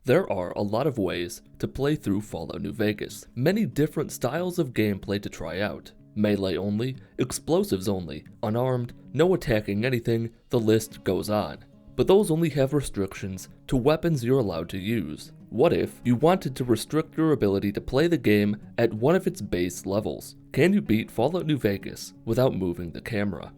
There are a lot of ways to play through Fallout New Vegas, many different styles of gameplay to try out. Melee only, explosives only, unarmed, no attacking anything, the list goes on. But those only have restrictions to weapons you're allowed to use. What if you wanted to restrict your ability to play the game at one of its base levels? Can you beat Fallout New Vegas without moving the camera?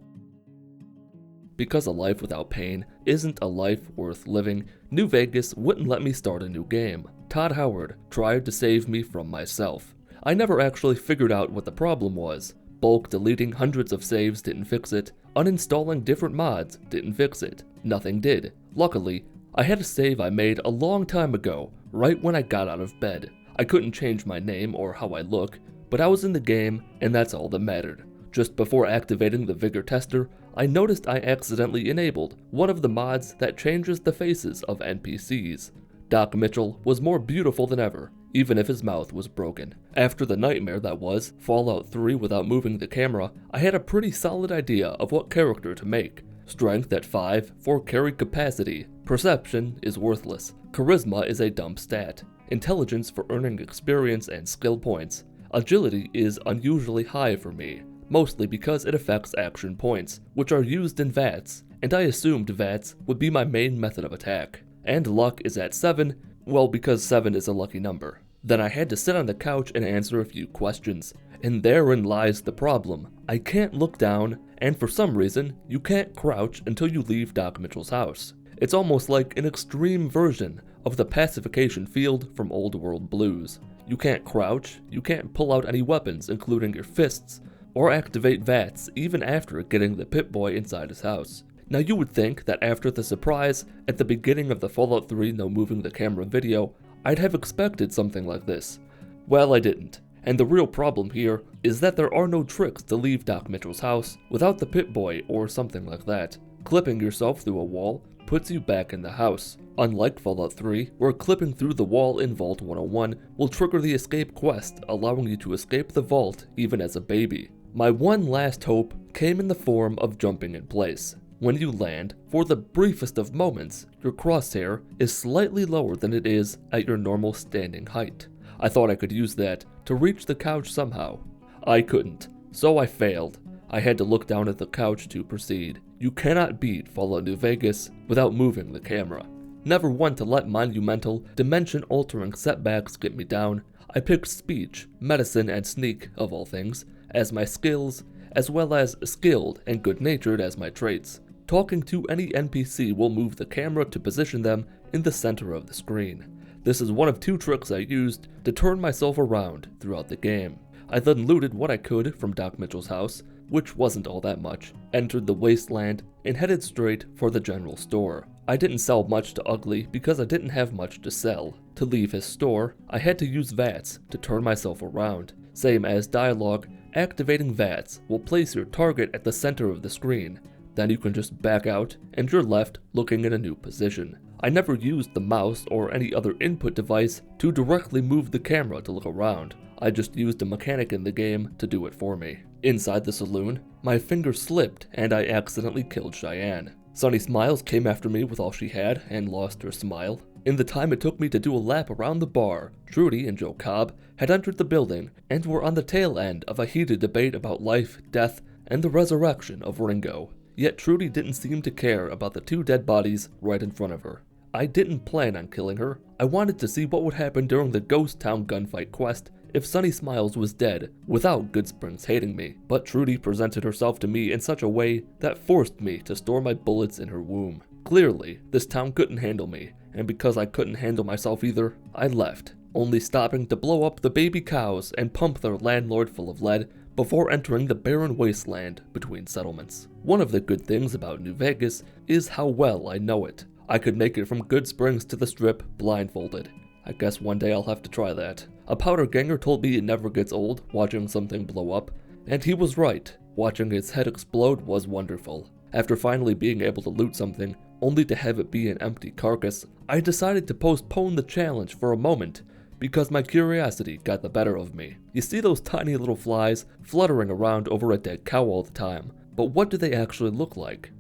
Because a life without pain isn't a life worth living, New Vegas wouldn't let me start a new game. Todd Howard tried to save me from myself. I never actually figured out what the problem was. Bulk deleting hundreds of saves didn't fix it. Uninstalling different mods didn't fix it. Nothing did. Luckily, I had a save I made a long time ago, right when I got out of bed. I couldn't change my name or how I look, but I was in the game, and that's all that mattered. Just before activating the Vigor tester, I noticed I accidentally enabled one of the mods that changes the faces of NPCs. Doc Mitchell was more beautiful than ever, even if his mouth was broken. After the nightmare that was Fallout 3 without moving the camera, I had a pretty solid idea of what character to make. Strength at 5 for carry capacity. Perception is worthless. Charisma is a dump stat. Intelligence for earning experience and skill points. Agility is unusually high for me, mostly because it affects action points, which are used in VATS, and I assumed VATS would be my main method of attack. And luck is at 7, well, because 7 is a lucky number. Then I had to sit on the couch and answer a few questions, and therein lies the problem. I can't look down, and for some reason, you can't crouch until you leave Doc Mitchell's house. It's almost like an extreme version of the pacification field from Old World Blues. You can't crouch, you can't pull out any weapons, including your fists, or activate VATS even after getting the Pip-Boy inside his house. Now you would think that after the surprise at the beginning of the Fallout 3 no moving the camera video, I'd have expected something like this. Well, I didn't. And the real problem here is that there are no tricks to leave Doc Mitchell's house without the Pip-Boy or something like that. Clipping yourself through a wall puts you back in the house. Unlike Fallout 3, where clipping through the wall in Vault 101 will trigger the escape quest, allowing you to escape the vault even as a baby. My one last hope came in the form of jumping in place. When you land, for the briefest of moments, your crosshair is slightly lower than it is at your normal standing height. I thought I could use that to reach the couch somehow. I couldn't, so I failed. I had to look down at the couch to proceed. You cannot beat Fallout New Vegas without moving the camera. Never one to let monumental, dimension-altering setbacks get me down, I picked speech, medicine, and sneak, of all things, as my skills, as well as skilled and good-natured as my traits. Talking to any NPC will move the camera to position them in the center of the screen. This is one of 2 tricks I used to turn myself around throughout the game. I then looted what I could from Doc Mitchell's house, which wasn't all that much, entered the wasteland, and headed straight for the general store. I didn't sell much to Ugly because I didn't have much to sell. To leave his store, I had to use VATS to turn myself around. Same as dialogue, activating VATS will place your target at the center of the screen. Then you can just back out, and you're left looking in a new position. I never used the mouse or any other input device to directly move the camera to look around. I just used a mechanic in the game to do it for me. Inside the saloon, my finger slipped and I accidentally killed Cheyenne. Sunny Smiles came after me with all she had and lost her smile. In the time it took me to do a lap around the bar, Trudy and Joe Cobb had entered the building and were on the tail end of a heated debate about life, death, and the resurrection of Ringo. Yet Trudy didn't seem to care about the 2 dead bodies right in front of her. I didn't plan on killing her. I wanted to see what would happen during the Ghost Town gunfight quest if Sunny Smiles was dead without Goodsprings hating me. But Trudy presented herself to me in such a way that forced me to store my bullets in her womb. Clearly, this town couldn't handle me, and because I couldn't handle myself either, I left, only stopping to blow up the baby cows and pump their landlord full of lead before entering the barren wasteland between settlements. One of the good things about New Vegas is how well I know it. I could make it from Goodsprings to the Strip blindfolded. I guess one day I'll have to try that. A powder ganger told me it never gets old watching something blow up, and he was right. Watching its head explode was wonderful. After finally being able to loot something, only to have it be an empty carcass, I decided to postpone the challenge for a moment because my curiosity got the better of me. You see those tiny little flies fluttering around over a dead cow all the time, but what do they actually look like?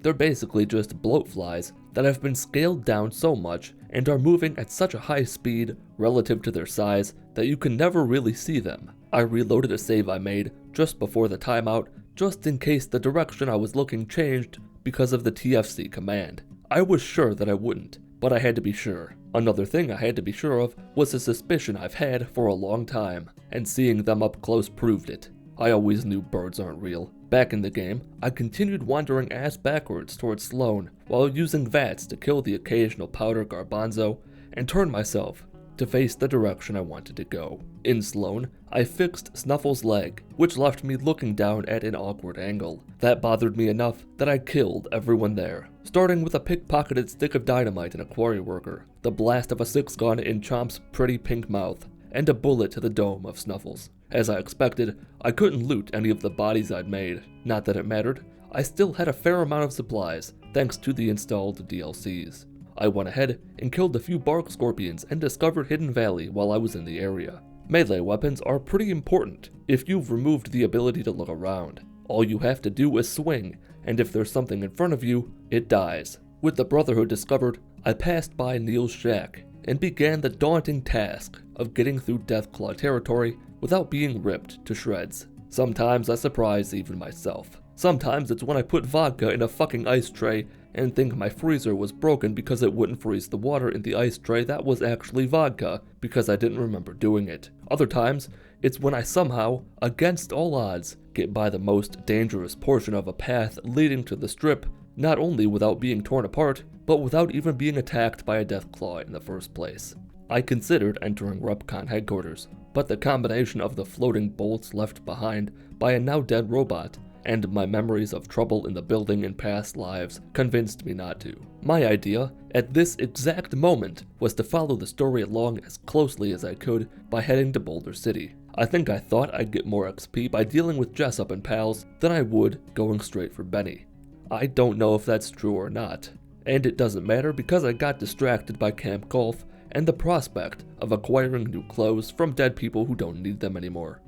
They're basically just bloat flies that have been scaled down so much and are moving at such a high speed relative to their size that you can never really see them. I reloaded a save I made just before the timeout, just in case the direction I was looking changed because of the TFC command. I was sure that I wouldn't, but I had to be sure. Another thing I had to be sure of was a suspicion I've had for a long time, and seeing them up close proved it. I always knew birds aren't real. Back in the game, I continued wandering ass backwards towards Sloan while using VATS to kill the occasional powder garbanzo and turn myself to face the direction I wanted to go. In Sloan, I fixed Snuffle's leg, which left me looking down at an awkward angle. That bothered me enough that I killed everyone there, starting with a pickpocketed stick of dynamite in a quarry worker, the blast of a 6-gun in Chomp's pretty pink mouth, and a bullet to the dome of Snuffles. As I expected, I couldn't loot any of the bodies I'd made. Not that it mattered. I still had a fair amount of supplies, thanks to the installed DLCs. I went ahead and killed a few bark scorpions and discovered Hidden Valley while I was in the area. Melee weapons are pretty important if you've removed the ability to look around. All you have to do is swing, and if there's something in front of you, it dies. With the Brotherhood discovered, I passed by Neil's shack and began the daunting task of getting through Deathclaw territory without being ripped to shreds. Sometimes I surprise even myself. Sometimes it's when I put vodka in a fucking ice tray and think my freezer was broken because it wouldn't freeze the water in the ice tray that was actually vodka because I didn't remember doing it. Other times, it's when I somehow, against all odds, get by the most dangerous portion of a path leading to the strip, not only without being torn apart, but without even being attacked by a Deathclaw in the first place. I considered entering RupCon headquarters, but the combination of the floating bolts left behind by a now dead robot and my memories of trouble in the building in past lives convinced me not to. My idea, at this exact moment, was to follow the story along as closely as I could by heading to Boulder City. I think I thought I'd get more XP by dealing with Jessup and pals than I would going straight for Benny. I don't know if that's true or not, and it doesn't matter because I got distracted by Camp Golf and the prospect of acquiring new clothes from dead people who don't need them anymore.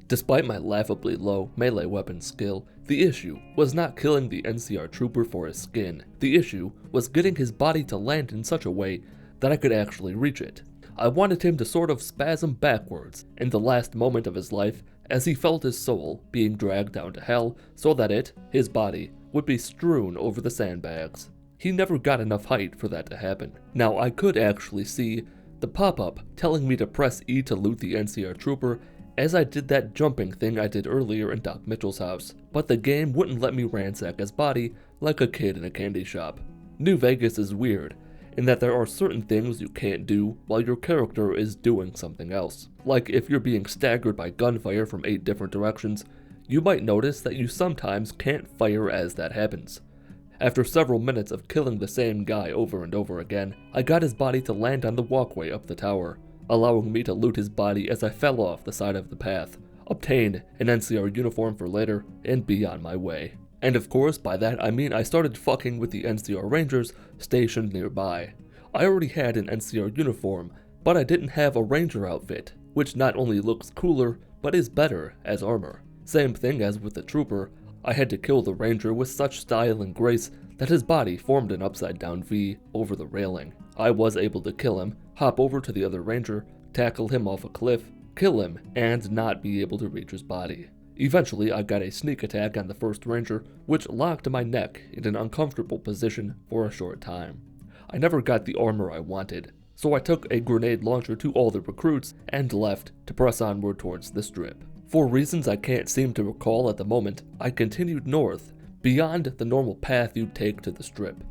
Despite my laughably low melee weapon skill, the issue was not killing the NCR trooper for his skin. The issue was getting his body to land in such a way that I could actually reach it. I wanted him to sort of spasm backwards in the last moment of his life as he felt his soul being dragged down to hell so that it, his body, would be strewn over the sandbags. He never got enough height for that to happen. Now I could actually see the pop-up telling me to press E to loot the NCR trooper as I did that jumping thing I did earlier in Doc Mitchell's house, but the game wouldn't let me ransack his body like a kid in a candy shop. New Vegas is weird, in that there are certain things you can't do while your character is doing something else. Like if you're being staggered by gunfire from 8 different directions, you might notice that you sometimes can't fire as that happens. After several minutes of killing the same guy over and over again, I got his body to land on the walkway up the tower, allowing me to loot his body as I fell off the side of the path, obtain an NCR uniform for later, and be on my way. And of course, by that I mean I started fucking with the NCR Rangers stationed nearby. I already had an NCR uniform, but I didn't have a Ranger outfit, which not only looks cooler, but is better as armor. Same thing as with the trooper, I had to kill the Ranger with such style and grace that his body formed an upside down V over the railing. I was able to kill him, hop over to the other Ranger, tackle him off a cliff, kill him, and not be able to reach his body. Eventually, I got a sneak attack on the first Ranger, which locked my neck in an uncomfortable position for a short time. I never got the armor I wanted, so I took a grenade launcher to all the recruits and left to press onward towards the strip. For reasons I can't seem to recall at the moment, I continued north, beyond the normal path you'd take to the strip.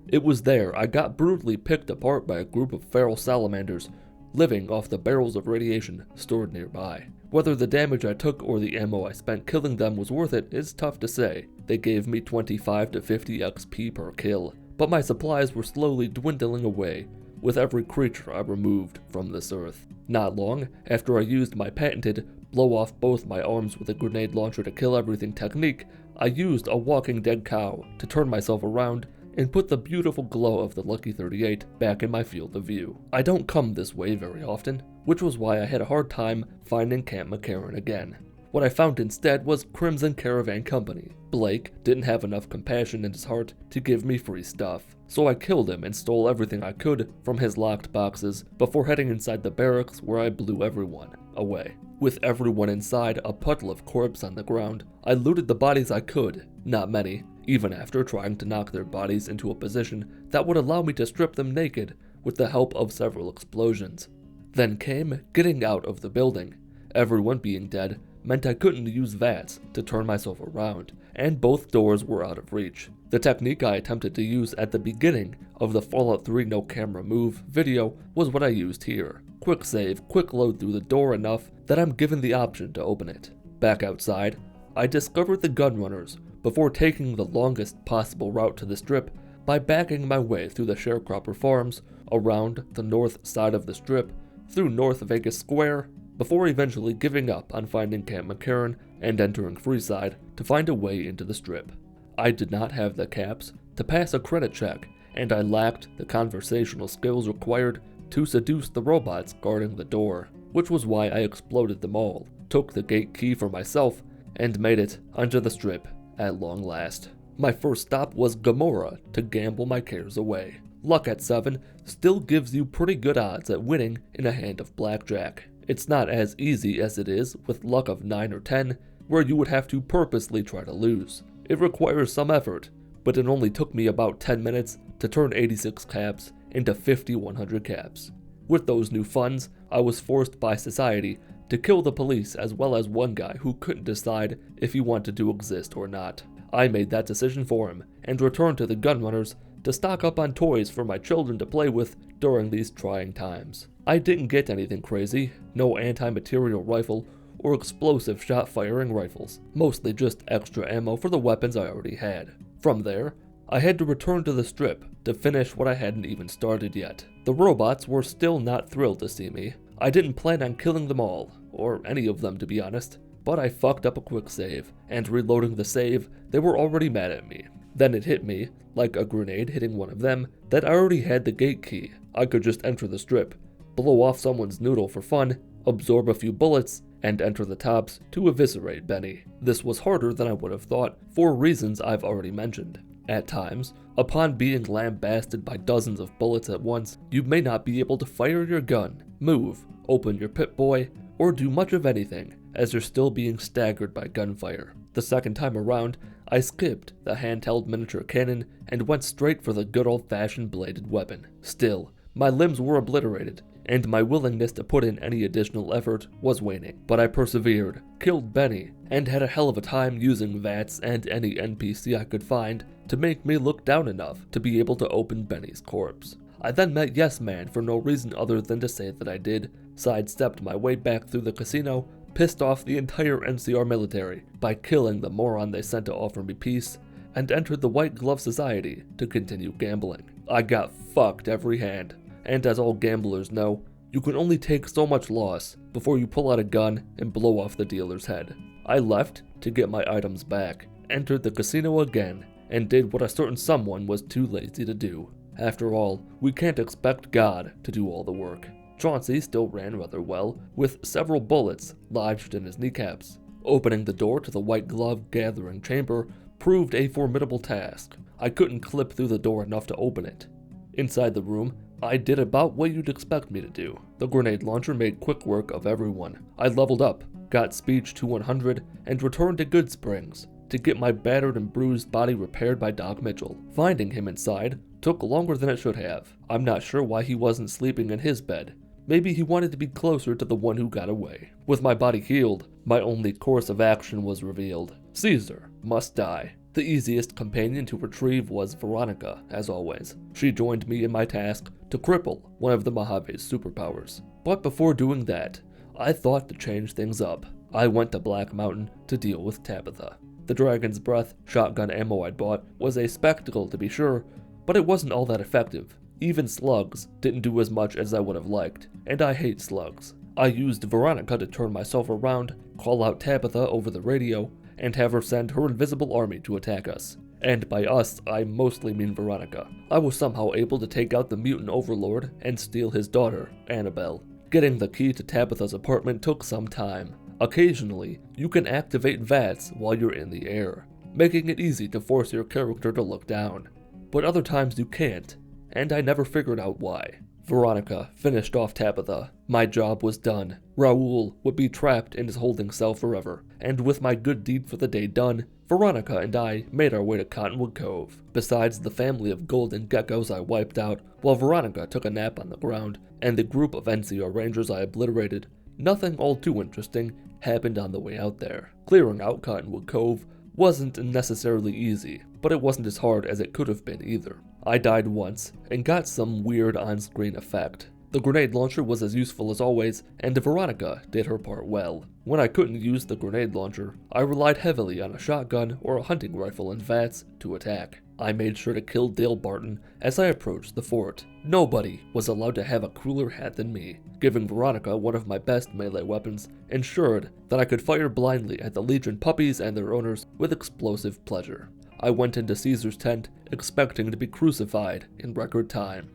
It was there I got brutally picked apart by a group of feral salamanders living off the barrels of radiation stored nearby. Whether the damage I took or the ammo I spent killing them was worth it is tough to say. They gave me 25 to 50 XP per kill, but my supplies were slowly dwindling away with every creature I removed from this earth. Not long after I used my patented blow off both my arms with a grenade launcher to kill everything technique, I used a walking dead cow to turn myself around and put the beautiful glow of the Lucky 38 back in my field of view. I don't come this way very often, which was why I had a hard time finding Camp McCarran again. What I found instead was Crimson Caravan Company. Blake didn't have enough compassion in his heart to give me free stuff. so I killed him and stole everything I could from his locked boxes before heading inside the barracks where I blew everyone away. With everyone inside a puddle of corpse on the ground, I looted the bodies I could, not many, even after trying to knock their bodies into a position that would allow me to strip them naked with the help of several explosions. Then came getting out of the building. Everyone being dead meant I couldn't use VATS to turn myself around, and both doors were out of reach. The technique I attempted to use at the beginning of the Fallout 3 no camera move video was what I used here. Quick save, quick load through the door enough that I'm given the option to open it. Back outside, I discovered the gun runners before taking the longest possible route to the strip by backing my way through the sharecropper farms, around the north side of the strip, through North Vegas Square, before eventually giving up on finding Camp McCarran and entering Freeside to find a way into the strip. I did not have the caps to pass a credit check, and I lacked the conversational skills required to seduce the robots guarding the door, which was why I exploded them all, took the gate key for myself, and made it onto the strip at long last. My first stop was Gomorrah to gamble my cares away. Luck at 7 still gives you pretty good odds at winning in a hand of blackjack. It's not as easy as it is with luck of 9 or 10, where you would have to purposely try to lose. It requires some effort, but it only took me about 10 minutes to turn 86 caps into 5,100 caps. With those new funds, I was forced by society to kill the police as well as one guy who couldn't decide if he wanted to exist or not. I made that decision for him, and returned to the gunrunners to stock up on toys for my children to play with during these trying times. I didn't get anything crazy, no anti-material rifle or explosive shot-firing rifles, mostly just extra ammo for the weapons I already had. From there, I had to return to the strip to finish what I hadn't even started yet. The robots were still not thrilled to see me. I didn't plan on killing them all, or any of them to be honest, but I fucked up a quick save, and reloading the save, they were already mad at me. Then it hit me, like a grenade hitting one of them, that I already had the gate key. I could just enter the strip, blow off someone's noodle for fun, absorb a few bullets, and enter the tops to eviscerate Benny. This was harder than I would have thought, for reasons I've already mentioned. At times, upon being lambasted by dozens of bullets at once, you may not be able to fire your gun, move, open your Pip-Boy, or do much of anything, as you're still being staggered by gunfire. The second time around, I skipped the handheld miniature cannon and went straight for the good old-fashioned bladed weapon. Still, my limbs were obliterated, and my willingness to put in any additional effort was waning. But I persevered, killed Benny, and had a hell of a time using VATS and any NPC I could find to make me look down enough to be able to open Benny's corpse. I then met Yes Man for no reason other than to say that I did, sidestepped my way back through the casino, pissed off the entire NCR military by killing the moron they sent to offer me peace, and entered the White Glove Society to continue gambling. I got fucked every hand, and as all gamblers know, you can only take so much loss before you pull out a gun and blow off the dealer's head. I left to get my items back, entered the casino again, and did what a certain someone was too lazy to do. After all, we can't expect God to do all the work. Chauncey still ran rather well, with several bullets lodged in his kneecaps. Opening the door to the White Glove gathering chamber proved a formidable task. I couldn't clip through the door enough to open it. Inside the room, I did about what you'd expect me to do. The grenade launcher made quick work of everyone. I leveled up, got speech to 100, and returned to Good Springs to get my battered and bruised body repaired by Doc Mitchell. Finding him inside took longer than it should have. I'm not sure why he wasn't sleeping in his bed. Maybe he wanted to be closer to the one who got away. With my body healed, my only course of action was revealed. Caesar must die. The easiest companion to retrieve was Veronica, as always. She joined me in my task to cripple one of the Mojave's superpowers. But before doing that, I thought to change things up. I went to Black Mountain to deal with Tabitha. The Dragon's Breath shotgun ammo I'd bought was a spectacle to be sure, but it wasn't all that effective. Even slugs didn't do as much as I would have liked, and I hate slugs. I used Veronica to turn myself around, call out Tabitha over the radio, and have her send her invisible army to attack us. And by us, I mostly mean Veronica. I was somehow able to take out the mutant overlord and steal his daughter, Annabelle. Getting the key to Tabitha's apartment took some time. Occasionally, you can activate VATS while you're in the air, making it easy to force your character to look down. but other times you can't, and I never figured out why. Veronica finished off Tabitha. My job was done. Raoul would be trapped in his holding cell forever, and with my good deed for the day done, Veronica and I made our way to Cottonwood Cove. Besides the family of golden geckos I wiped out, while Veronica took a nap on the ground, and the group of NCR Rangers I obliterated, nothing all too interesting happened on the way out there. Clearing out Cottonwood Cove wasn't necessarily easy, but it wasn't as hard as it could have been either. I died once, and got some weird on-screen effect. The grenade launcher was as useful as always, and Veronica did her part well. When I couldn't use the grenade launcher, I relied heavily on a shotgun or a hunting rifle and VATS to attack. I made sure to kill Dale Barton as I approached the fort. Nobody was allowed to have a cooler hat than me. Giving Veronica one of my best melee weapons ensured that I could fire blindly at the Legion puppies and their owners with explosive pleasure. I went into Caesar's tent expecting to be crucified in record time.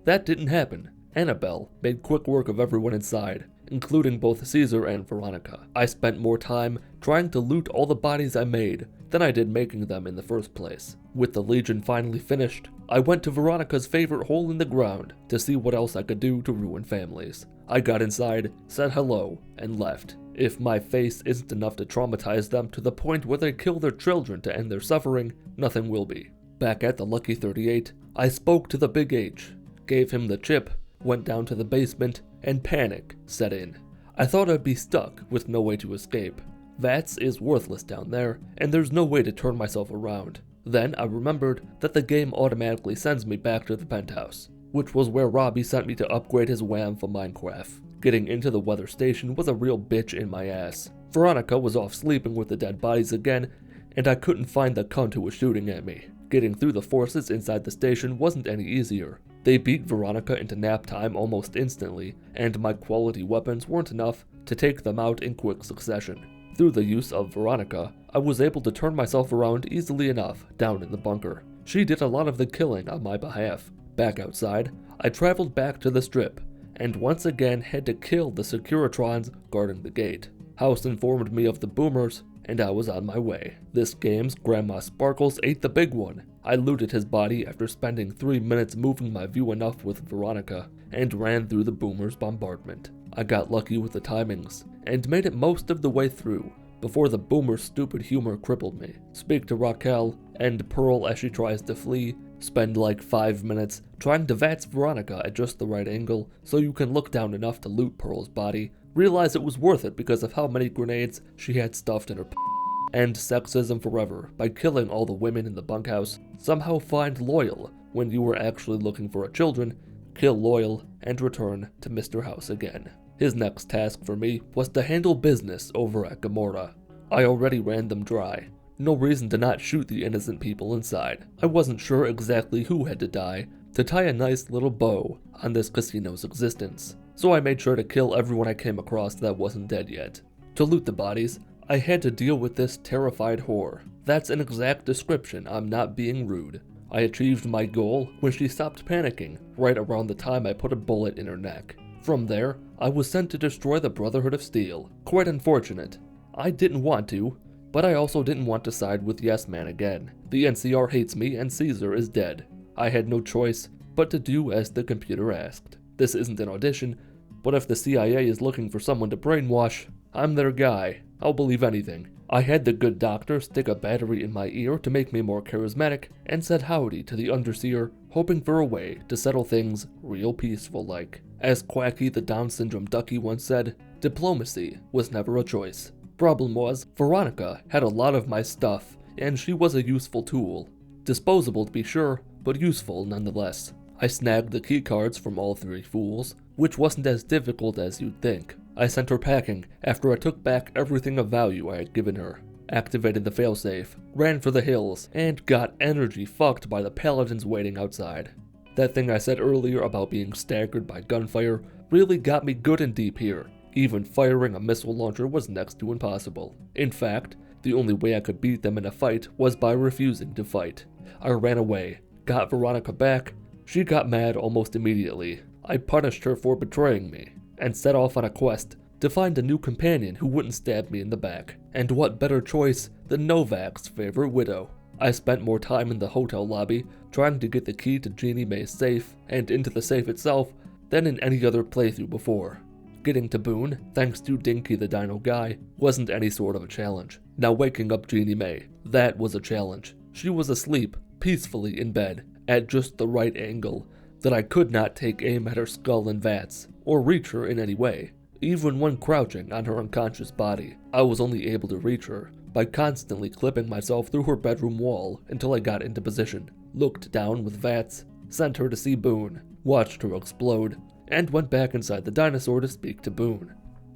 That didn't happen. Annabelle made quick work of everyone inside, including both Caesar and Veronica. I spent more time trying to loot all the bodies I made than I did making them in the first place. With the Legion finally finished, I went to Veronica's favorite hole in the ground to see what else I could do to ruin families. I got inside, said hello, and left. If my face isn't enough to traumatize them to the point where they kill their children to end their suffering, nothing will be. Back at the Lucky 38, I spoke to the Big H, gave him the chip, went down to the basement, and panic set in. I thought I'd be stuck with no way to escape. VATS is worthless down there, and there's no way to turn myself around. Then I remembered that the game automatically sends me back to the penthouse, which was where Robbie sent me to upgrade his WAM for Minecraft. Getting into the weather station was a real bitch in my ass. Veronica was off sleeping with the dead bodies again, and I couldn't find the cunt who was shooting at me. Getting through the forces inside the station wasn't any easier. They beat Veronica into nap time almost instantly, and my quality weapons weren't enough to take them out in quick succession. Through the use of Veronica, I was able to turn myself around easily enough down in the bunker. She did a lot of the killing on my behalf. Back outside, I traveled back to the strip, and once again had to kill the Securitrons guarding the gate. House informed me of the boomers, and I was on my way. This game's Grandma Sparkles ate the big one. I looted his body after spending 3 minutes moving my view enough with Veronica, and ran through the boomers' bombardment. I got lucky with the timings, and made it most of the way through, before the boomer's stupid humor crippled me. Speak to Raquel, and Pearl as she tries to flee, spend like 5 minutes trying to VATS Veronica at just the right angle so you can look down enough to loot Pearl's body, realize it was worth it because of how many grenades she had stuffed in her end sexism forever by killing all the women in the bunkhouse, somehow find Loyal when you were actually looking for a children, kill Loyal, and return to Mr. House again. His next task for me was to handle business over at Gomorrah. I already ran them dry. No reason to not shoot the innocent people inside. I wasn't sure exactly who had to die to tie a nice little bow on this casino's existence, so I made sure to kill everyone I came across that wasn't dead yet. To loot the bodies, I had to deal with this terrified whore. That's an exact description, I'm not being rude. I achieved my goal when she stopped panicking, right around the time I put a bullet in her neck. From there, I was sent to destroy the Brotherhood of Steel. Quite unfortunate. I didn't want to, but I also didn't want to side with Yes Man again. The NCR hates me and Caesar is dead. I had no choice but to do as the computer asked. This isn't an audition, but if the CIA is looking for someone to brainwash, I'm their guy. I'll believe anything. I had the good doctor stick a battery in my ear to make me more charismatic, and said howdy to the Underseer, hoping for a way to settle things real peaceful like. As Quacky the Down syndrome ducky once said, diplomacy was never a choice. Problem was, Veronica had a lot of my stuff, and she was a useful tool. Disposable to be sure, but useful nonetheless. I snagged the keycards from all 3 fools, which wasn't as difficult as you'd think. I sent her packing after I took back everything of value I had given her, activated the failsafe, ran for the hills, and got energy fucked by the paladins waiting outside. That thing I said earlier about being staggered by gunfire really got me good and deep here. Even firing a missile launcher was next to impossible. In fact, the only way I could beat them in a fight was by refusing to fight. I ran away, got Veronica back. She got mad almost immediately. I punished her for betraying me, and set off on a quest to find a new companion who wouldn't stab me in the back. And what better choice than Novak's favorite widow? I spent more time in the hotel lobby trying to get the key to Jeannie Mae's safe and into the safe itself than in any other playthrough before. Getting to Boone, thanks to Dinky the Dino Guy, wasn't any sort of a challenge. Now waking up Jeannie Mae, that was a challenge. She was asleep, peacefully in bed, at just the right angle, that I could not take aim at her skull and vats, or reach her in any way. Even when crouching on her unconscious body, I was only able to reach her by constantly clipping myself through her bedroom wall until I got into position, looked down with vats, sent her to see Boone, watched her explode, and went back inside the dinosaur to speak to Boone.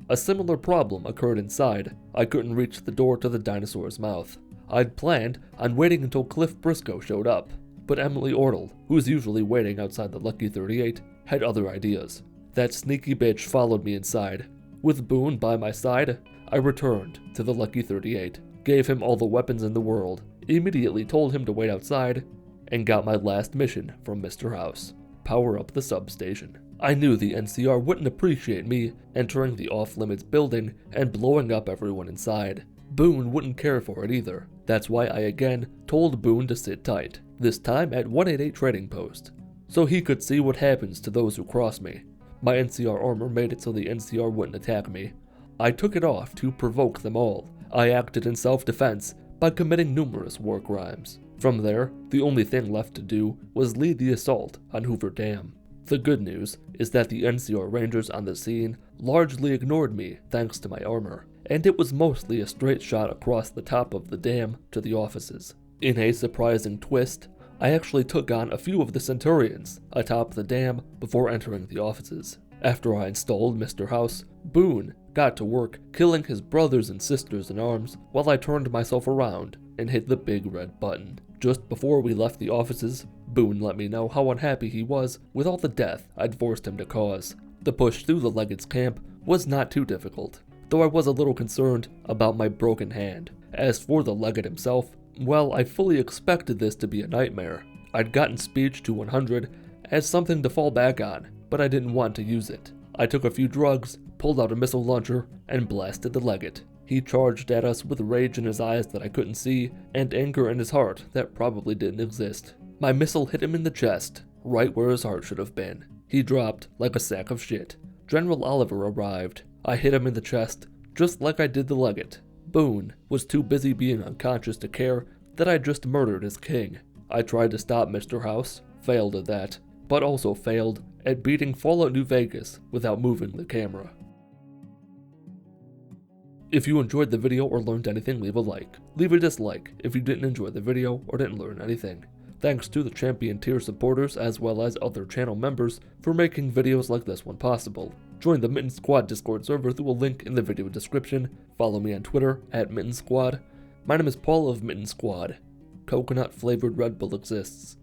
A similar problem occurred inside. I couldn't reach the door to the dinosaur's mouth. I'd planned on waiting until Cliff Briscoe showed up, but Emily Ortle, who's usually waiting outside the Lucky 38, had other ideas. That sneaky bitch followed me inside. With Boone by my side, I returned to the Lucky 38, gave him all the weapons in the world, immediately told him to wait outside, and got my last mission from Mr. House: power up the substation. I knew the NCR wouldn't appreciate me entering the off-limits building and blowing up everyone inside. Boone wouldn't care for it either. That's why I again told Boone to sit tight, this time at 188 Trading Post, so he could see what happens to those who cross me. My NCR armor made it so the NCR wouldn't attack me. I took it off to provoke them all. I acted in self-defense by committing numerous war crimes. From there, the only thing left to do was lead the assault on Hoover Dam. The good news is that the NCR Rangers on the scene largely ignored me thanks to my armor, and it was mostly a straight shot across the top of the dam to the offices. In a surprising twist, I actually took on a few of the Centurions atop the dam before entering the offices. After I installed Mr. House, Boone got to work killing his brothers and sisters in arms while I turned myself around and hit the big red button. Just before we left the offices, Boone let me know how unhappy he was with all the death I'd forced him to cause. The push through the Leggett's camp was not too difficult, though I was a little concerned about my broken hand. As for the Leggett himself, well, I fully expected this to be a nightmare. I'd gotten speech to 100 as something to fall back on, but I didn't want to use it. I took a few drugs, pulled out a missile launcher, and blasted the Leggett. He charged at us with rage in his eyes that I couldn't see, and anger in his heart that probably didn't exist. My missile hit him in the chest, right where his heart should have been. He dropped like a sack of shit. General Oliver arrived. I hit him in the chest, just like I did the Leggett. Boone was too busy being unconscious to care that I just murdered his king. I tried to stop Mr. House, failed at that, but also failed at beating Fallout New Vegas without moving the camera. If you enjoyed the video or learned anything, leave a like. Leave a dislike if you didn't enjoy the video or didn't learn anything. Thanks to the Champion tier supporters as well as other channel members for making videos like this one possible. Join the Mitten Squad Discord server through a link in the video description. Follow me on Twitter at Mitten Squad. My name is Paul of Mitten Squad. Coconut flavored Red Bull exists.